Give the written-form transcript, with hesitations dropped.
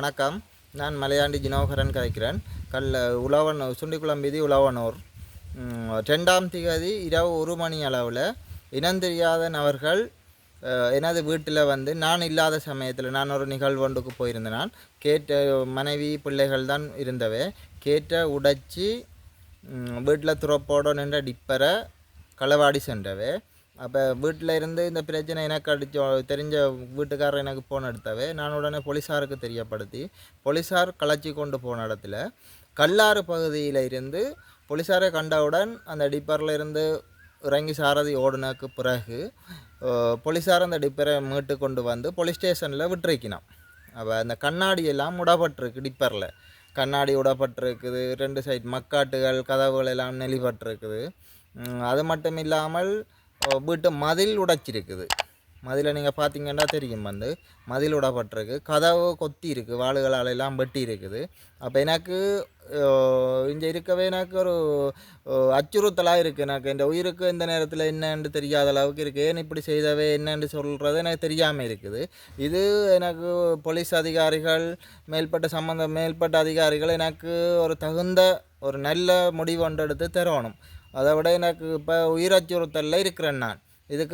வணக்கம். நான் மலையாண்டி ஜினோகரன் கதைக்கிறேன். உழவன் சுண்டிக்குளம் வீதி உழவனூர் 2ஆம் தேதி இரவு 1 மணி அளவில் இனந்தெரியாத நபர்கள் எனது வீட்டில் வந்து நான் இல்லாத சமயத்தில் நான் ஒரு நிகழ்வு ஒன்றுக்கு போயிருந்தேன். நான் கேட்ட மனைவி பிள்ளைகள் தான் இருந்தவை. கேட்ட உடைச்சி வீட்டில் துறப்போடு நின்ற டிப்பரை களவாடி சென்றவை. அப்போ வீட்டில் இருந்து இந்த பிரச்சனை எனக்கு தெரிஞ்ச வீட்டுக்காரர் எனக்கு ஃபோன் எடுத்தவே. நான் உடனே போலீஸாருக்கு தெரியப்படுத்தி போலீஸார் கலைச்சி கொண்டு போன இடத்துல கல்லாறு பகுதியில் இருந்து போலீஸாரை கண்டவுடன் அந்த டிப்பரில் இருந்து இறங்கி சாரதி ஓடுனதுக்கு பிறகு போலீஸார் அந்த டிப்பரை மீட்டு கொண்டு வந்து போலீஸ் ஸ்டேஷனில் விட்டுருக்கினோம். அப்போ அந்த கண்ணாடியெல்லாம் உடப்பட்டிருக்கு. டிப்பரில் கண்ணாடி உடப்பட்டிருக்குது. 2 சைட் மக்காட்டுகள் கதவுகள் எல்லாம் நெளிப்பட்டிருக்குது. அது மட்டும் இல்லாமல் வீட்டு மதில் உடைச்சிருக்குது. மதிலை நீங்கள் பார்த்தீங்கன்னா தெரியும். வந்து மதில் உடப்பட்டிருக்கு. கதவு கொத்தி இருக்குது. வாளுகளால் எல்லாம் வெட்டி இருக்குது. அப்போ எனக்கு இங்கே இருக்கவே எனக்கு ஒரு அச்சுறுத்தலாக இருக்குது. எனக்கு இந்த உயிருக்கு இந்த நேரத்தில் என்னென்று தெரியாத அளவுக்கு இருக்குது. ஏன் இப்படி செய்தவே என்னென்று சொல்கிறது எனக்கு தெரியாமல் இருக்குது. இது எனக்கு போலீஸ் அதிகாரிகள் மேல்பட்ட அதிகாரிகள் எனக்கு ஒரு தகுந்த ஒரு நல்ல முடிவு ஒன்று எடுத்து தரணும். அதை விட எனக்கு இப்போ உயிர் அச்சுறுத்தலில் இருக்கிறேன் நான். இதுக்கு